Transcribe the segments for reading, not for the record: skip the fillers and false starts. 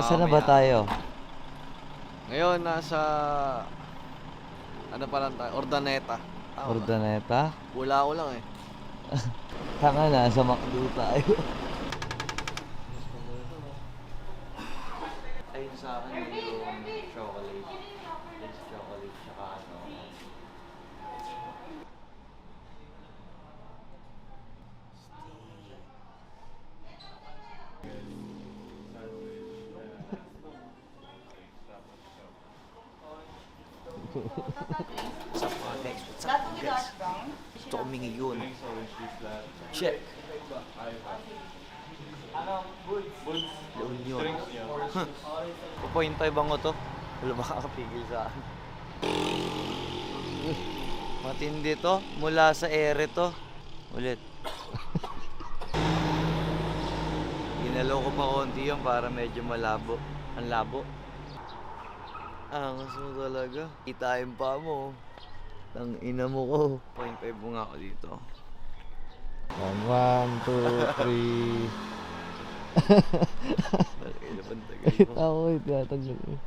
Nasaan na ba tayo? Ngayon, nasa... Ano pa lang tayo? Ordaneta. Tama. Ordaneta? Wala ko lang eh. Tanga na, sa McDo tayo. Ayun sa akin yung chocolate. This chocolate, tsaka ano. What's up mga guys? What's up mga guys? Gusto ko mingi yun. Check. La Union. Pupoint pa ibang ko to. Wala makakapigil sa akin. Matindi to. Mula sa ere to. Ulit. Ginalaw ko pa konti yun para medyo malabo. Ang labo. Angas mo talaga. Kitain pa mo. Tang ina mo ko. 0.5 mo nga ako dito. 1, 2, 3. Ilan bang tagal mo? Ako ito yataglag eh.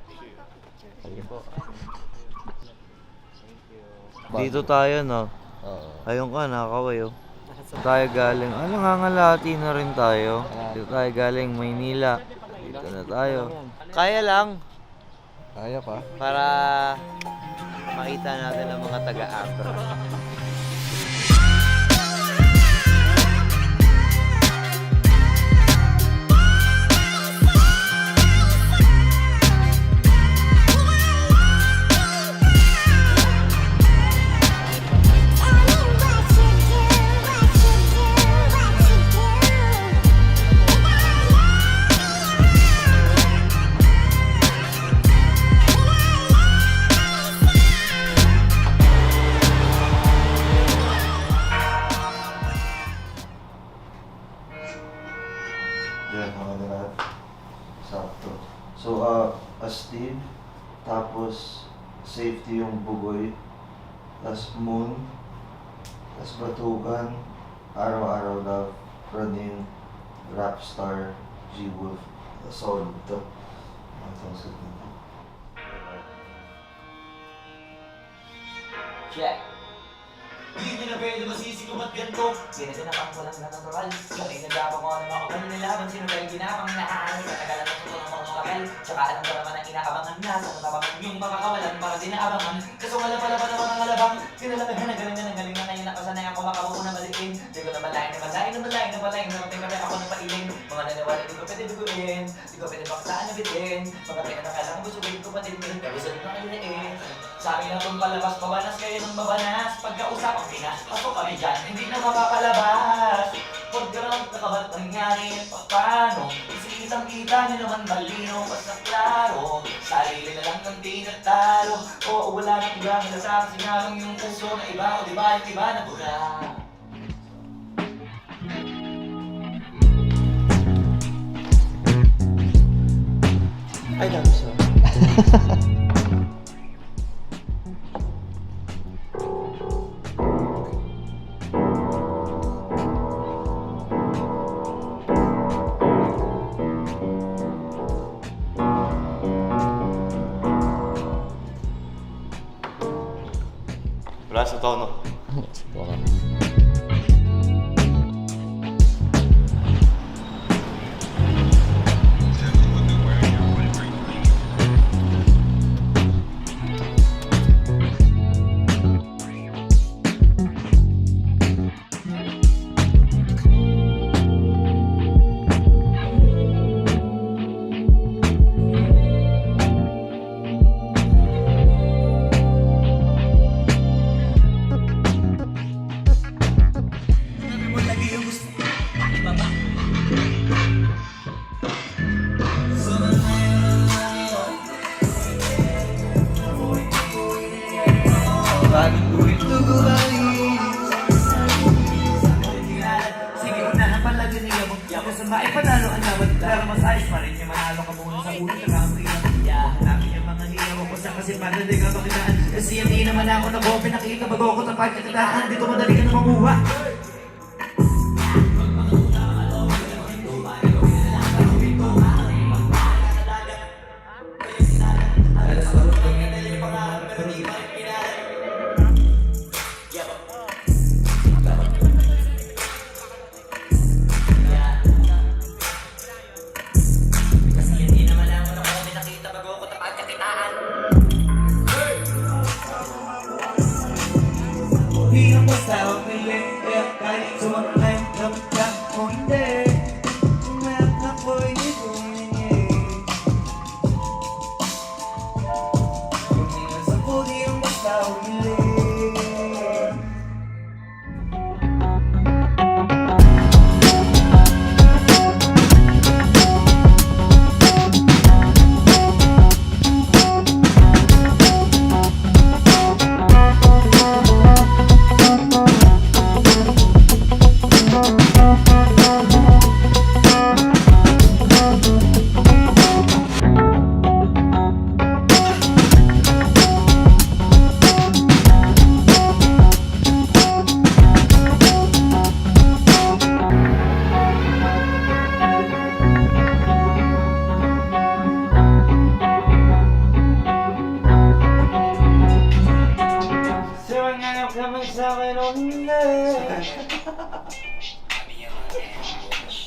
Dito tayo no. Oo. Ayun ka, nakakaway oh. Tayo galing, nangangalati na rin tayo. Dito tayo galing Maynila. Dito na tayo. Kaya lang. Kaya pa. Para makita natin ang mga taga-Abra. Yan, mga lahat. Sakto. So, astig, tapos safety yung bugoy, tas moon, tas batugan, araw-araw love, running, rap star, G-Wolf, solid to. Itong set nito. Check. Hindi na pwede masisikumat ganito. Ginaganapan ko lang na natural. Kami nagapang ko na makapal nilaban. Sino ba yung ginapang nahal? Katagalan ng tuto ng mga kapal. Tsaka alam ko naman ang inaabangan na. Sa natabangan yung makakawalan para di naabangan. Kaso wala pala pa naman ang alabang. Sinalagahan ng galing na ngayon nakasanay ako makabuo na maliin. Di ko na malain na malain na malain na malain. Narating kami ako ng pailin. Mga naniwala di ko pwede duguin. Di ko pwede paksaan na bitin. Mga pinanakalang busugin ko patilin. Pero sa rin nakaliin. Sa akin na itong palabas, mabanas kayo ng mabanas. Pagkausapang Pinas, pasok kami dyan, hindi na mapapalabas. Huwag ground na kaba't nangyari, paano? Isang kita nyo naman malino, basta klaro. Sarili na lang ng tinatalo. Oo, wala nang iba, sa akin sinarong yung puso na iba. O diba yung iba na bura. I love so. Wala sa tono. Baka. Sige, unahan palagi niya mo. Ako sa maipanalo ang laban. Pero mas ayos pa rin yung manalo ka muna sa ulo. Saka ang iya. Hanapin yung mga hiyaw ko sa kasi para di ka makitaan. Kasi hindi naman ako nag-open. Nakita bago ko tapag katatahan. Dito madali ka na mamuha.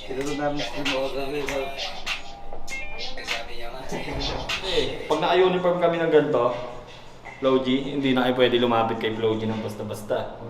Tinunod namin stream ako kami. Pag naka-uniform kami ng ganito, Flo G, hindi na kayo pwede lumapit kay Flo G ng basta-basta.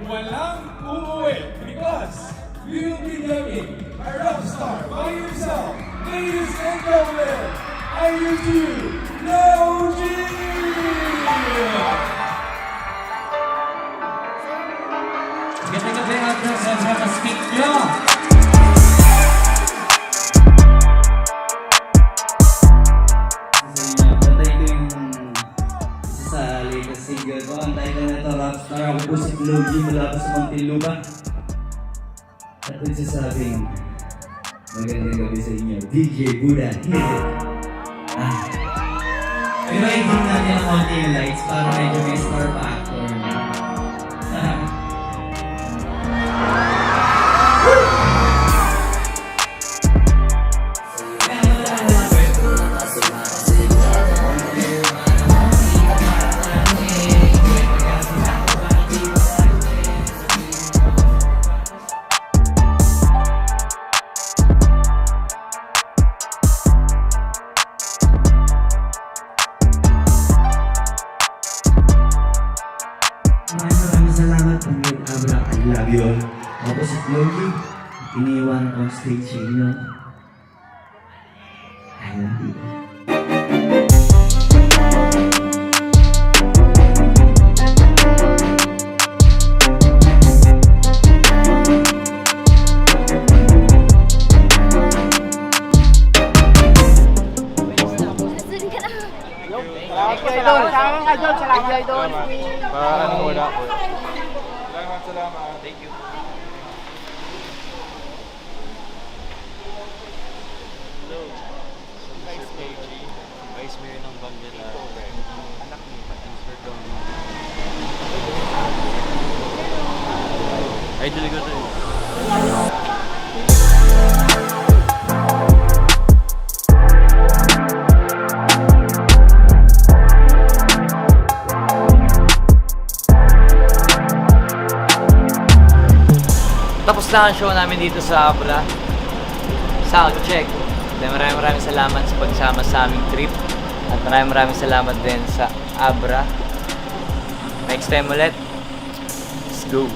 Walang uuwi because you'll be living a rock star by yourself. Ladies and gentlemen, I use you, Flo G! Ganda gabi at sa speak nyo. Bantay ko yung isa sa latest single ko. Ang title nito, Rockstar. Ako po si Flo G mula po sa Muntinlupa. At nagsasabing magandang gabi sa inyo, DJ Buddha. Pero i-dim natin ang konti yung lights para medyo may star factor. Maraming salamat Panginoon Abra. I love you all. Ako si Flo G. Iniwan on stage sa inyo. I love you. Paano muna ako? Salamat. Thank you. Vice Mayor ng Bangla. Anak ni Patricer Dong. Idol ko to. Tapos na ang show namin dito sa Abra. Sound check. Maraming salamat sa pagsama sa aming trip. At maraming salamat din sa Abra. Next time ulit. Let's go.